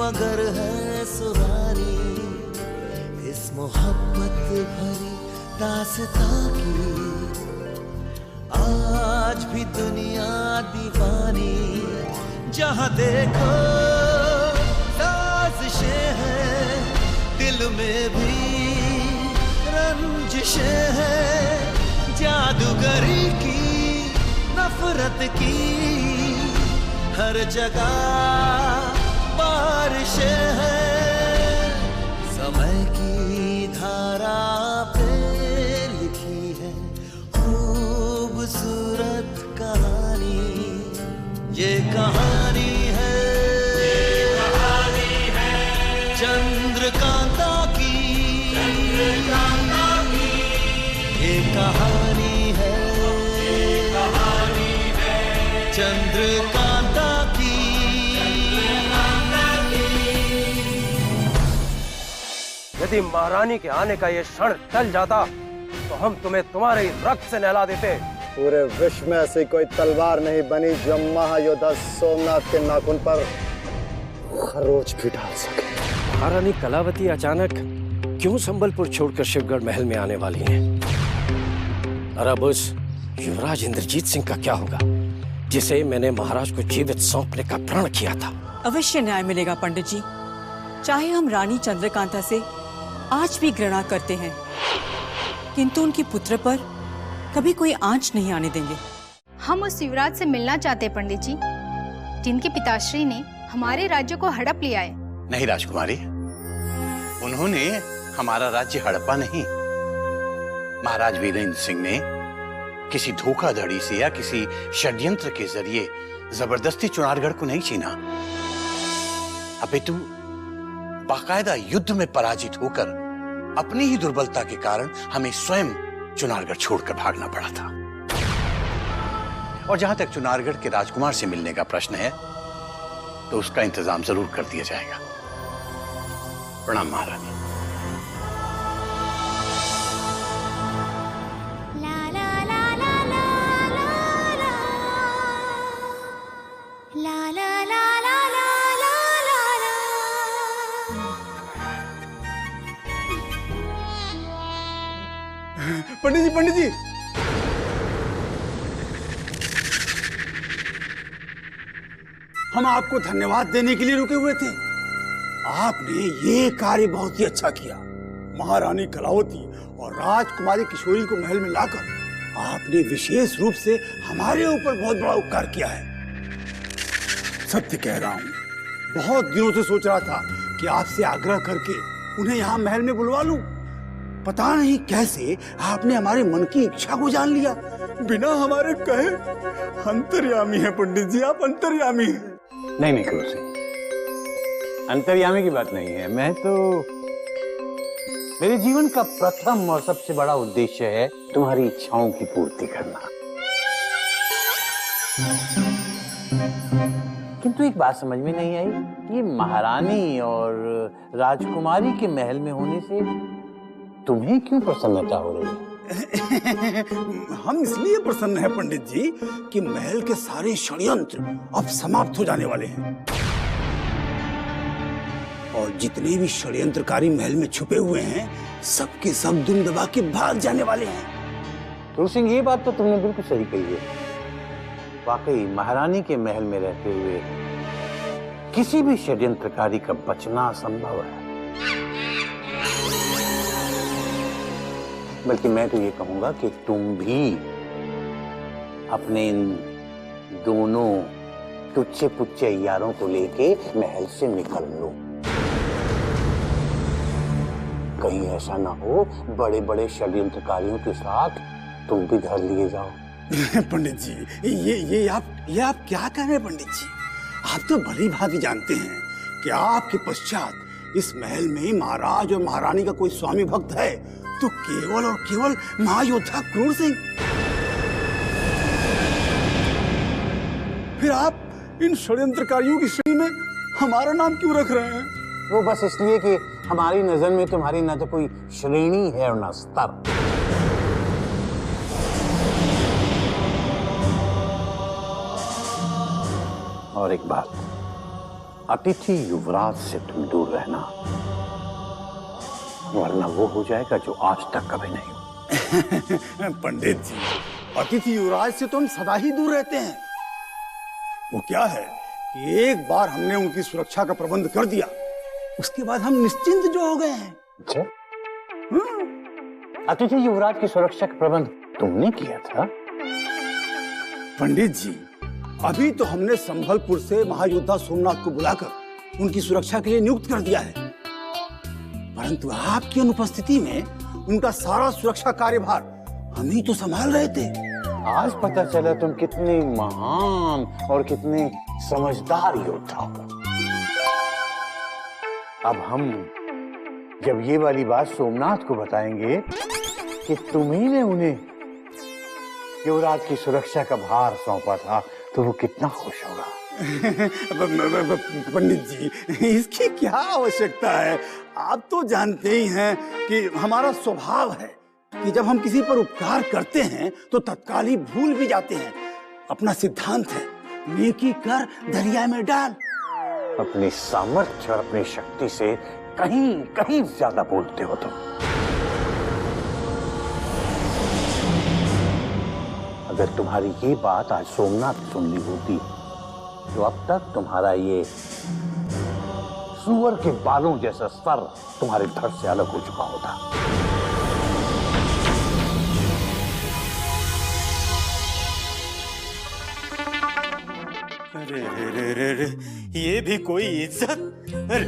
मगर है सुहानी, इस मोहब्बत भरी दास्तां की आज भी दुनिया दीवानी। जहां देखो साजिशें हैं, दिल में भी रंजिशें हैं, जादूगरी की नफरत की हर जगह बारिशें हैं। समय की धारा पे लिखी है खूबसूरत कहानी, ये कहानी है चंद्रकांता की, ये कहानी है चंद्रकांता की। यदि महारानी के आने का ये क्षण टल जाता तो हम तुम्हें तुम्हारे रक्त से नहला देते। पूरे विश्व में ऐसी कोई तलवार नहीं बनी जो महायोद्धा सोमनाथ के नाखून पर खरोच भी डाल सके। महारानी कलावती अचानक क्यों संबलपुर छोड़कर शिवगढ़ महल में आने वाली हैं? और अब उस युवराज इंद्रजीत सिंह का क्या होगा जिसे मैंने महाराज को जीवित सौंपने का प्रण किया था? अवश्य न्याय मिलेगा पंडित जी। चाहे हम रानी चंद्रकांता से आज भी घृणा करते हैं, किंतु उनके पुत्र पर कभी कोई आंच नहीं आने देंगे। हम उस युवराज से मिलना चाहते हैं पंडित जी, जिनके पिताश्री ने हमारे राज्य को हड़प लिया है। नहीं राजकुमारी, उन्होंने हमारा राज्य हड़पा नहीं। महाराज वीरेंद्र सिंह ने किसी धोखाधड़ी से या किसी षड्यंत्र के जरिए जबरदस्ती चुनारगढ़ को नहीं छीना, अपितु बाकायदा युद्ध में पराजित होकर अपनी ही दुर्बलता के कारण हमें स्वयं चुनारगढ़ छोड़कर भागना पड़ा था। और जहां तक चुनारगढ़ के राजकुमार से मिलने का प्रश्न है तो उसका इंतजाम जरूर कर दिया जाएगा। प्रणाम महारानी। पंडित जी, पंडित जी, हम आपको धन्यवाद देने के लिए रुके हुए थे। आपने ये कार्य बहुत ही अच्छा किया। महारानी कलावती और राजकुमारी किशोरी को महल में लाकर आपने विशेष रूप से हमारे ऊपर बहुत बड़ा उपकार किया है। सत्य कह रहा हूँ, बहुत दिनों से सोच रहा था कि आपसे आग्रह करके उन्हें यहाँ महल में बुलवा लूं। पता नहीं कैसे आपने हमारे मन की इच्छा को जान लिया बिना हमारे कहे। अंतर्यामी है पंडित जी, आप अंतर्यामी हैं। नहीं क्रूर सिंह, अंतर्यामी की बात नहीं है। मैं तो, मेरे जीवन का प्रथम और सबसे बड़ा उद्देश्य है तुम्हारी इच्छाओं की पूर्ति करना। किंतु एक बात समझ में नहीं आई कि महारानी और राजकुमारी के महल में होने से तुम्हें क्यों प्रसन्नता हो रही है? हम इसलिए प्रसन्न हैं पंडित जी कि महल के सारे षड्यंत्र अब समाप्त हो जाने वाले हैं और जितने भी षड्यंत्रकारी महल में छुपे हुए हैं सबके सब दुम दबा के भाग जाने वाले हैं। क्रूर सिंह, ये बात तो तुमने बिल्कुल सही कही है। वाकई महारानी के महल में रहते हुए किसी भी षड्यंत्रकारी का बचना असंभव है। बल्कि मैं तो ये कहूंगा कि तुम भी अपने इन दोनों तुच्छे पुच्छे यारों को लेके महल से निकल लो। कहीं ऐसा ना हो बड़े बड़े षड्यंत्रकारियों के साथ तुम भी धर लिए जाओ। पंडित जी, ये आप क्या कह रहे हैं पंडित जी? आप तो भली भांति जानते हैं कि आपके पश्चात इस महल में महाराज और महारानी का कोई स्वामी भक्त है तो केवल और केवल महायोद्धा क्रूर सिंह। फिर आप इन षड्यंत्रकारियों की श्रेणी में हमारा नाम क्यों रख रहे हैं? वो बस इसलिए कि हमारी नजर में तुम्हारी ना तो कोई श्रेणी है और ना स्तर। और एक बात, अतिथि युवराज से तुम दूर रहना, वरना वो हो जाएगा जो आज तक कभी नहीं हुआ। पंडित जी, अतिथि युवराज से तो हम सदा ही दूर रहते हैं। वो क्या है कि एक बार हमने उनकी सुरक्षा का प्रबंध कर दिया, उसके बाद हम निश्चिंत जो हो गए हैं। अच्छा? अतिथि युवराज की सुरक्षा का प्रबंध तुमने किया था? पंडित जी, अभी तो हमने संभलपुर से महायोद्धा सोमनाथ को बुलाकर उनकी सुरक्षा के लिए नियुक्त कर दिया है, परंतु आपकी अनुपस्थिति में उनका सारा सुरक्षा कार्यभार हम ही तो संभाल रहे थे। आज पता चला तुम कितने महान और कितने समझदार योद्धा हो। अब हम जब ये वाली बात सोमनाथ को बताएंगे कि तुम्ही ने उन्हें युवराज की सुरक्षा का भार सौंपा था, तो वो कितना खुश होगा। पंडित जी, इसकी क्या आवश्यकता है? आप तो जानते ही हैं कि हमारा स्वभाव है कि जब हम किसी पर उपकार करते हैं तो तत्काल ही भूल भी जाते हैं। अपना सिद्धांत है, नेकी कर दरिया में डाल। अपनी सामर्थ्य और अपनी शक्ति से कहीं कहीं ज्यादा बोलते हो तुम। अगर तुम्हारी ये बात आज सोमनाथ सुन ली होती तो अब तक तुम्हारा ये सूअर के बालों जैसा सर तुम्हारे धड़ से अलग हो चुका होता। अरे, ये भी कोई इज्जत? अरे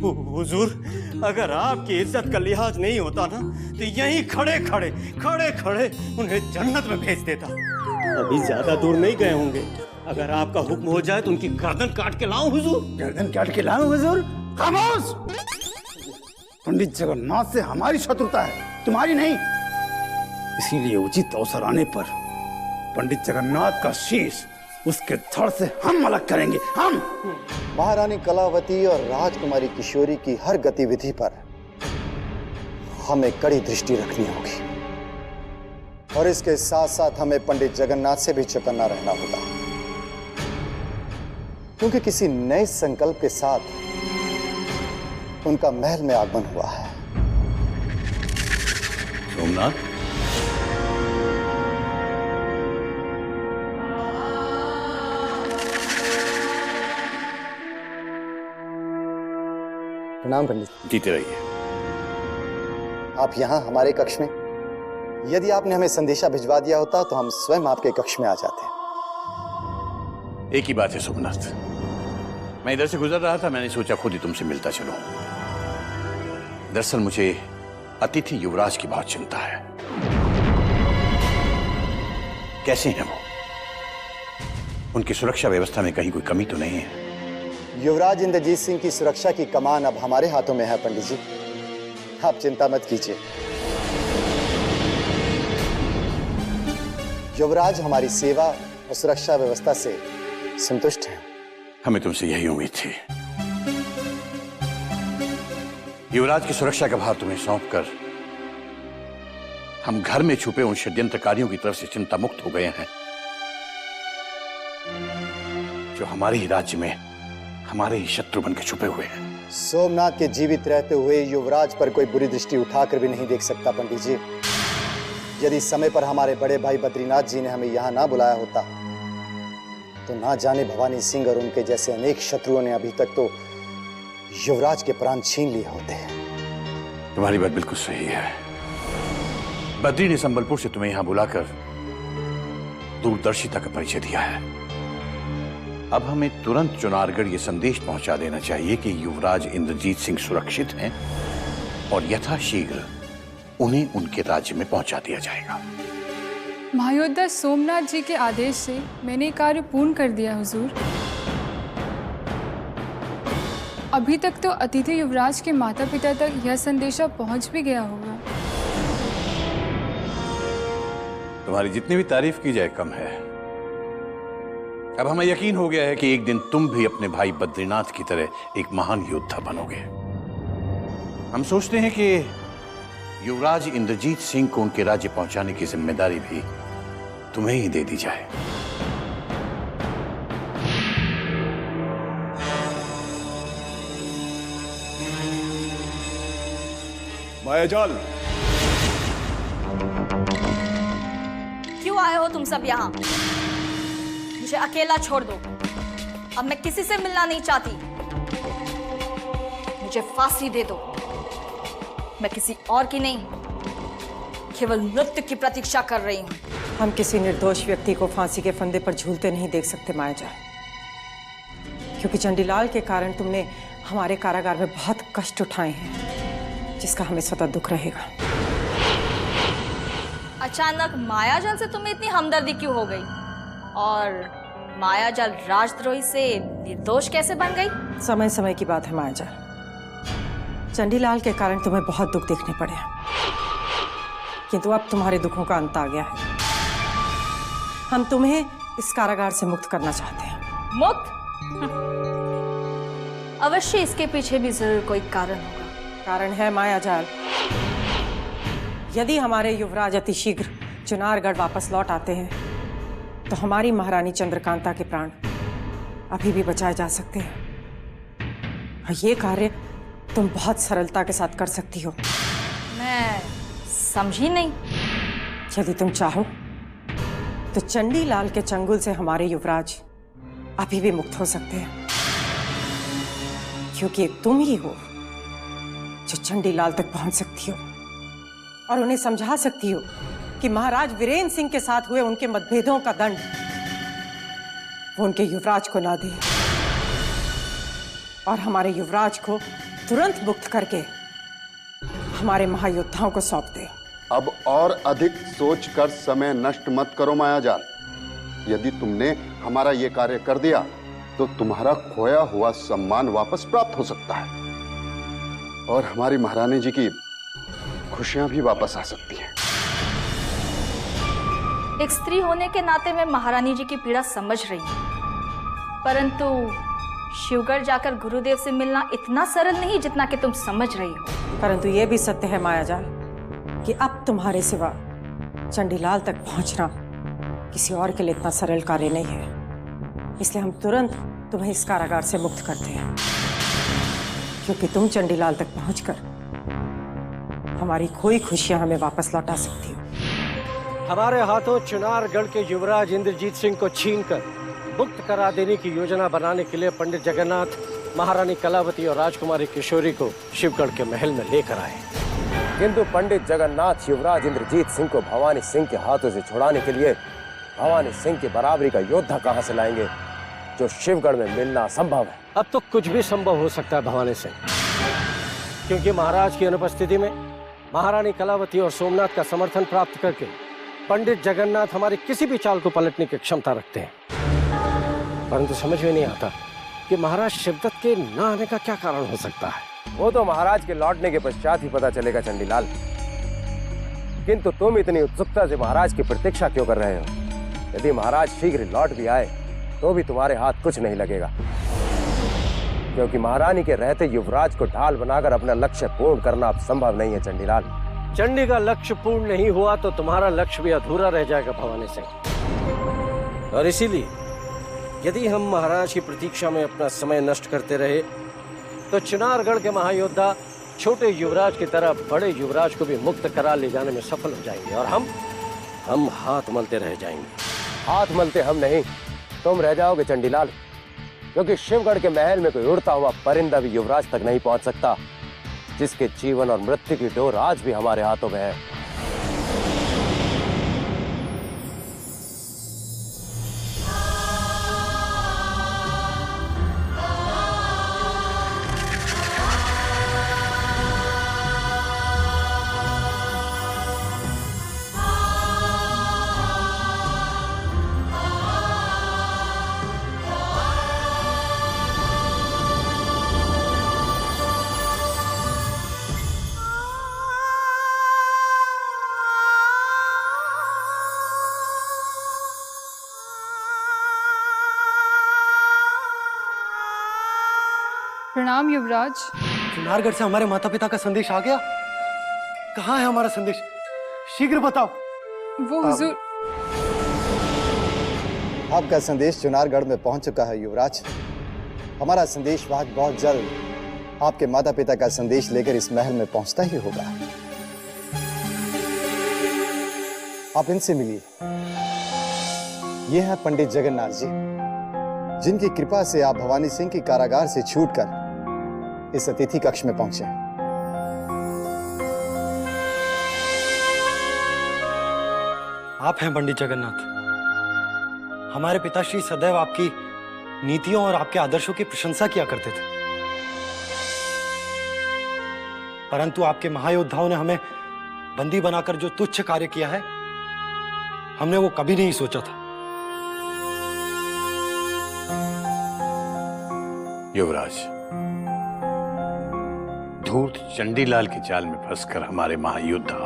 हुजूर, अगर आपकी इज्जत का लिहाज नहीं होता ना तो यहीं खड़े खड़े उन्हें जन्नत में भेज देता। अभी ज्यादा दूर नहीं गए होंगे। अगर आपका हुक्म हो जाए तो उनकी गर्दन काट के लाऊं हुजूर? गर्दन काट के लाऊं हुजूर? खामोश! पंडित जगन्नाथ से हमारी शत्रुता है, तुम्हारी नहीं। इसीलिए उचित अवसर आने पर पंडित जगन्नाथ का शीश उसके धड़ से हम अलग करेंगे। हम महारानी कलावती और राजकुमारी किशोरी की हर गतिविधि पर हमें कड़ी दृष्टि रखनी होगी, और इसके साथ साथ हमें पंडित जगन्नाथ से भी चौकन्ना रहना होगा, क्योंकि किसी नए संकल्प के साथ उनका महल में आगमन हुआ है। सोमनाथ, प्रणाम पंडित। जीते रहिए। आप यहाँ हमारे कक्ष में, यदि आपने हमें संदेशा भिजवा दिया होता तो हम स्वयं आपके कक्ष में आ जाते। एक ही बात है सोमनाथ, मैं इधर से गुजर रहा था, मैंने सोचा खुद ही तुमसे मिलता चलूं। दरअसल मुझे अतिथि युवराज की बहुत चिंता है। कैसे हैं वो? उनकी सुरक्षा व्यवस्था में कहीं कोई कमी तो नहीं है? युवराज इंद्रजीत सिंह की सुरक्षा की कमान अब हमारे हाथों में है पंडित जी, आप चिंता मत कीजिए। युवराज हमारी सेवा और सुरक्षा व्यवस्था से संतुष्ट हैं। हमें तुमसे यही उम्मीद थी। युवराज की सुरक्षा का भार तुम्हें सौंपकर हम घर में छुपे उन षड्यंत्रकारियों की तरफ से चिंता मुक्त हो गए हैं जो हमारे ही राज्य में हमारे ही शत्रु बन के छुपे हुए हैं। सोमनाथ के जीवित रहते हुए युवराज पर कोई बुरी दृष्टि उठाकर भी नहीं देख सकता पंडित जी। यदि समय पर हमारे बड़े भाई बद्रीनाथ जी ने हमें यहाँ ना बुलाया होता तो ना जाने भवानी सिंह और उनके जैसे अनेक शत्रुओं ने अभी तक तो युवराज के प्राण छीन लिए होते हैं। तुम्हारी बात बिल्कुल सही है। बद्री ने संबलपुर से तुम्हें यहां बुलाकर दूरदर्शिता का परिचय दिया है। अब हमें तुरंत चुनारगढ़ ये संदेश पहुंचा देना चाहिए कि युवराज इंद्रजीत सिंह सुरक्षित हैं और यथाशीघ्र उन्हें उनके राज्य में पहुंचा दिया जाएगा। महायोद्धा सोमनाथ जी के आदेश से मैंने कार्य पूर्ण कर दिया हुजूर। अभी तक तो अतिथि युवराज के माता पिता तक यह संदेशा पहुंच भी गया होगा। तुम्हारी जितनी भी तारीफ की जाए कम है। अब हमें यकीन हो गया है कि एक दिन तुम भी अपने भाई बद्रीनाथ की तरह एक महान योद्धा बनोगे। हम सोचते हैं कि युवराज इंद्रजीत सिंह को उनके राज्य पहुंचाने की जिम्मेदारी भी तुम्हें ही दे दी जाए। मायाजाल, क्यों आए हो तुम सब यहाँ? मुझे अकेला छोड़ दो। अब मैं किसी से मिलना नहीं चाहती। मुझे फांसी दे दो। मैं किसी और की नहीं, केवल मृत्यु की प्रतीक्षा कर रही हूँ। हम किसी निर्दोष व्यक्ति को फांसी के फंदे पर झूलते नहीं देख सकते मायाजाल, क्योंकि चंडीलाल के कारण तुमने हमारे कारागार में बहुत कष्ट उठाए हैं, जिसका हमें सतत दुख रहेगा। अचानक मायाजाल से तुम्हें इतनी हमदर्दी क्यों हो गई? और मायाजाल राजद्रोही से निर्दोष कैसे बन गई? समय समय की बात है मायाजाल। चंडीलाल के कारण तुम्हें बहुत दुख देखने पड़े हैं, किंतु अब तुम्हारे दुखों का अंत आ गया है। हम तुम्हें इस कारागार से मुक्त करना चाहते हैं। मुक्त? अवश्य इसके पीछे भी जरूर कोई कारण होगा। कारण है मायाजाल। यदि हमारे युवराज अति शीघ्र चुनारगढ़ वापस लौट आते हैं तो हमारी महारानी चंद्रकांता के प्राण अभी भी बचाए जा सकते हैं। और ये कार्य तुम बहुत सरलता के साथ कर सकती हो। मैं समझी नहीं। यदि तुम चाहो तो चंडीलाल के चंगुल से हमारे युवराज अभी भी मुक्त हो सकते हैं, क्योंकि एक तुम ही हो जो चंडीलाल तक पहुंच सकती हो और उन्हें समझा सकती हो कि महाराज वीरेंद्र सिंह के साथ हुए उनके मतभेदों का दंड वो उनके युवराज को ना दे और हमारे युवराज को तुरंत मुक्त करके हमारे महायोद्धाओं को सौंप दे। अब और अधिक सोचकर समय नष्ट मत करो मायाजाल। यदि तुमने हमारा ये कार्य कर दिया तो तुम्हारा खोया हुआ सम्मान वापस प्राप्त हो सकता है और हमारी महारानी जी की खुशियां भी वापस आ सकती हैं। एक स्त्री होने के नाते मैं महारानी जी की पीड़ा समझ रही हूँ, परंतु शिवगढ़ जाकर गुरुदेव से मिलना इतना सरल नहीं जितना कि तुम समझ रही हो। परंतु यह भी सत्य है मायाजाल कि अब तुम्हारे सिवा चंडीलाल तक पहुंचना किसी और के लिए इतना सरल कार्य नहीं है। इसलिए हम तुरंत तुम्हें इस कारागार से मुक्त करते हैं, क्योंकि तुम चंडीलाल तक पहुंचकर हमारी खोई खुशियां हमें वापस लौटा सकती हो। हमारे हाथों चुनारगढ़ के युवराज इंद्रजीत सिंह को छीनकर मुक्त करा देने की योजना बनाने के लिए पंडित जगन्नाथ, महारानी कलावती और राजकुमारी किशोरी को शिवगढ़ के महल में लेकर आए। किंतु पंडित जगन्नाथ युवराज इंद्रजीत सिंह को भवानी सिंह के हाथों से छुड़ाने के लिए भवानी सिंह की बराबरी का योद्धा कहां से लाएंगे, जो शिवगढ़ में मिलना असंभव है। अब तो कुछ भी संभव हो सकता है भवानी सिंह, क्योंकि महाराज की अनुपस्थिति में महारानी कलावती और सोमनाथ का समर्थन प्राप्त करके पंडित जगन्नाथ हमारी किसी भी चाल को पलटने की क्षमता रखते हैं। परंतु समझ में नहीं आता कि महाराज शिवदत्त के न आने का क्या कारण हो सकता है। वो तो महाराज के लौटने के पश्चात ही पता चलेगा चंडीलाल। किंतु तुम इतनी उत्सुकता से महाराज की प्रतीक्षा क्यों कर रहे हो? यदि महाराज शीघ्र लौट भी आए तो भी तुम्हारे हाथ कुछ नहीं लगेगा, क्योंकि महारानी के रहते युवराज को ढाल बनाकर अपना लक्ष्य पूर्ण करना अब संभव नहीं है चंडीलाल। चंडी का लक्ष्य पूर्ण नहीं हुआ तो तुम्हारा लक्ष्य भी अधूरा रह जाएगा भवानी सिंह। और इसीलिए यदि हम महाराज की प्रतीक्षा में अपना समय नष्ट करते रहे तो चुनारगढ़ के महायोद्धा छोटे युवराज की तरह बड़े युवराज को भी मुक्त करा ले जाने में सफल हो जाएंगे और हम हाथ मलते रह जाएंगे। हाथ मलते हम नहीं, तुम रह जाओगे चंडीलाल, क्योंकि शिवगढ़ के महल में कोई उड़ता हुआ परिंदा भी युवराज तक नहीं पहुंच सकता, जिसके जीवन और मृत्यु की डोर आज भी हमारे हाथों में है। प्रणाम युवराज। चुनारगढ़ से हमारे माता पिता का संदेश आ गया? कहाँ है हमारा संदेश? शीघ्र बताओ। वो हुजूर। आपका संदेश चुनारगढ़ में पहुंच चुका है युवराज। हमारा संदेशवाहक बहुत जल्द आपके माता पिता का संदेश लेकर इस महल में पहुंचता ही होगा। आप इनसे मिलिए। ये हैं पंडित जगन्नाथ जी, जिनकी कृपा से आप भवानी सिंह की कारागार से छूटकर इस अतिथि कक्ष में पहुंचे। आप हैं पंडित जगन्नाथ। हमारे पिताश्री सदैव आपकी नीतियों और आपके आदर्शों की प्रशंसा किया करते थे, परंतु आपके महायोद्धाओं ने हमें बंदी बनाकर जो तुच्छ कार्य किया है, हमने वो कभी नहीं सोचा था। युवराज, धूर्त चंडीलाल के जाल में फंसकर हमारे महायोद्धा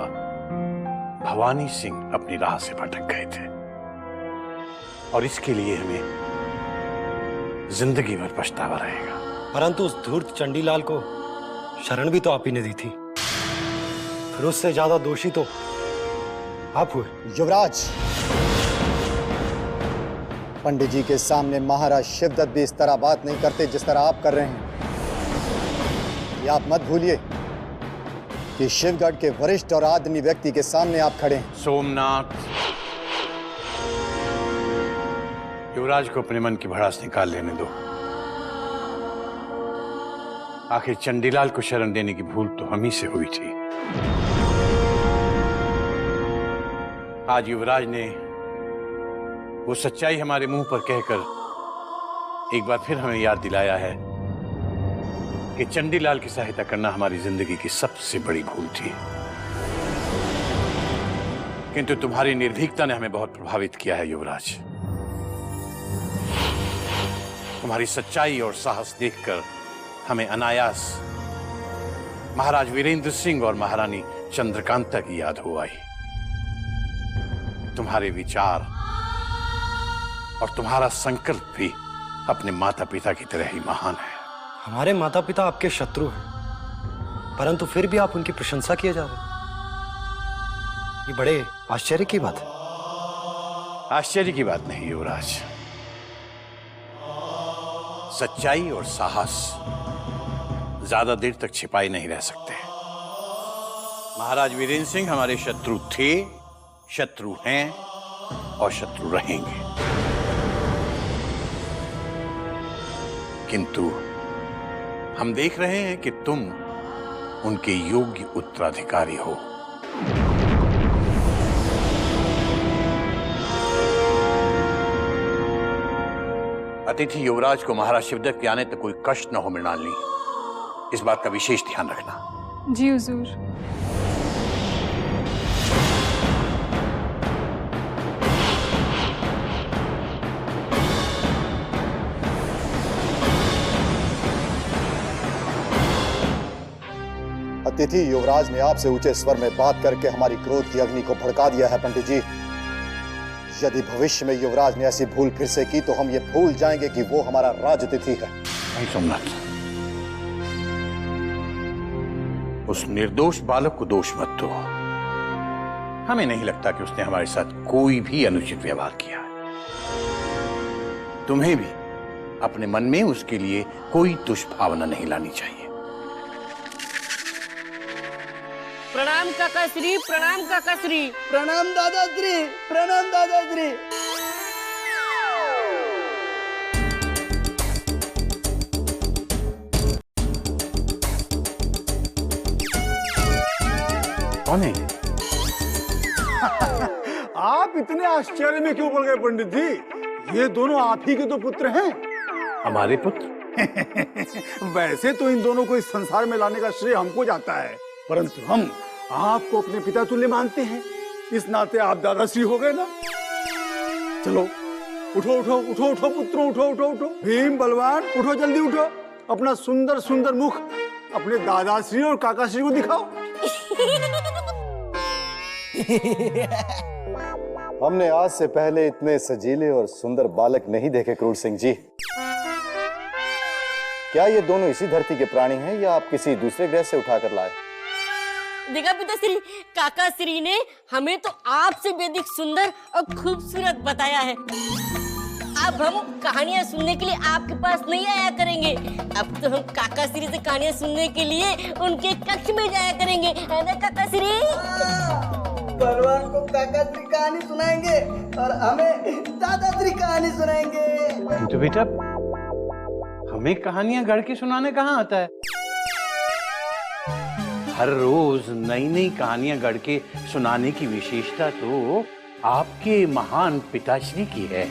भवानी सिंह अपनी राह से भटक गए थे और इसके लिए हमें जिंदगी भर पछतावा रहेगा। परंतु उस धूर्त चंडीलाल को शरण भी तो आप ही ने दी थी, फिर उससे ज्यादा दोषी तो आप हुए। युवराज, पंडित जी के सामने महाराज शिवदत्त भी इस तरह बात नहीं करते जिस तरह आप कर रहे हैं। ये आप मत भूलिए कि शिवगढ़ के वरिष्ठ और आदरणीय व्यक्ति के सामने आप खड़े हैं। सोमनाथ, युवराज को अपने मन की भड़ास निकाल लेने दो। आखिर चंडीलाल को शरण देने की भूल तो हम ही से हुई थी। आज युवराज ने वो सच्चाई हमारे मुंह पर कहकर एक बार फिर हमें याद दिलाया है कि चंडीलाल की सहायता करना हमारी जिंदगी की सबसे बड़ी भूल थी। किंतु तुम्हारी निर्भीकता ने हमें बहुत प्रभावित किया है युवराज। तुम्हारी सच्चाई और साहस देखकर हमें अनायास महाराज वीरेंद्र सिंह और महारानी चंद्रकांता की याद हो आई। तुम्हारे विचार और तुम्हारा संकल्प भी अपने माता पिता की तरह ही महान है। हमारे माता पिता आपके शत्रु हैं, परंतु फिर भी आप उनकी प्रशंसा किए जा रहे हैं। ये बड़े आश्चर्य की बात है। आश्चर्य की बात नहीं युवराज, सच्चाई और साहस ज्यादा देर तक छिपाए नहीं रह सकते। महाराज वीरेंद्र सिंह हमारे शत्रु थे, शत्रु हैं और शत्रु रहेंगे, किंतु हम देख रहे हैं कि तुम उनके योग्य उत्तराधिकारी हो। अतिथि युवराज को महाराज शिवदत्त के आने तक कोई कष्ट न हो मृणालिनी, इस बात का विशेष ध्यान रखना। जी हुजूर। अतिथि युवराज ने आपसे ऊंचे स्वर में बात करके हमारी क्रोध की अग्नि को भड़का दिया है पंडित जी। यदि भविष्य में युवराज ने ऐसी भूल फिर से की तो हम ये भूल जाएंगे कि वो हमारा राज अतिथि है। नहीं सोमनाथ, उस निर्दोष बालक को दोष मत दो। हमें नहीं लगता कि उसने हमारे साथ कोई भी अनुचित व्यवहार किया है। तुम्हें भी अपने मन में उसके लिए कोई दुष्भावना नहीं लानी चाहिए। प्रणाम काकाश्री, प्रणाम काकाश्री। प्रणाम दादाश्री, प्रणाम दादाश्री। कौन है? आप इतने आश्चर्य में क्यों पड़ गए पंडित जी? ये दोनों आप ही के तो पुत्र हैं। हमारे पुत्र? वैसे तो इन दोनों को इस संसार में लाने का श्रेय हमको जाता है, परंतु हम आपको अपने पिता तुल्य मानते हैं, इस नाते आप दादाश्री हो गए ना। चलो उठो उठो उठो उठो पुत्रों, उठो उठो उठो। भीम बलवान उठो, जल्दी उठो। अपना सुंदर सुंदर मुख अपने दादाश्री और काकाश्री को दिखाओ। हमने आज से पहले इतने सजीले और सुंदर बालक नहीं देखे क्रूर सिंह जी। क्या ये दोनों इसी धरती के प्राणी हैं या आप किसी दूसरे ग्रह से उठाकर लाए? देखा पिताश्री, काकाश्री ने हमें तो आपसे बेहद सुंदर और खूबसूरत बताया है। अब हम कहानियां सुनने के लिए आपके पास नहीं आया करेंगे, अब तो हम काकाश्री से कहानियां सुनने के लिए उनके कक्ष में जाया करेंगे, है ना काकाश्री? बलवान को काका श्री कहानी सुनाएंगे और हमें दादाश्री कहानी सुनाएंगे। तो बेटा हमें कहानियां गढ़ के सुनाने कहाँ आता है? हर रोज नई नई कहानियां गढ़ के सुनाने की विशेषता तो आपके महान पिताश्री की है।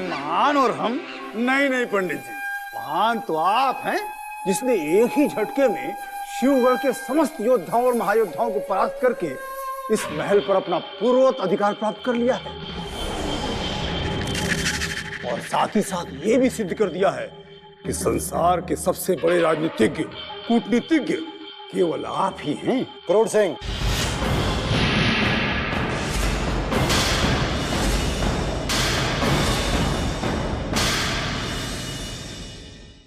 महान और हम? नहीं पंडित जी, महान तो आप हैं जिसने एक ही झटके में शिवगढ़ के समस्त योद्धाओं और महायोद्धाओं को परास्त करके इस महल पर अपना पूर्ववत अधिकार प्राप्त कर लिया है और साथ ही साथ ये भी सिद्ध कर दिया है कि संसार के सबसे बड़े राजनीतिज्ञ, कूटनीतिज्ञ केवल आप ही हैं। क्रोध सिंह,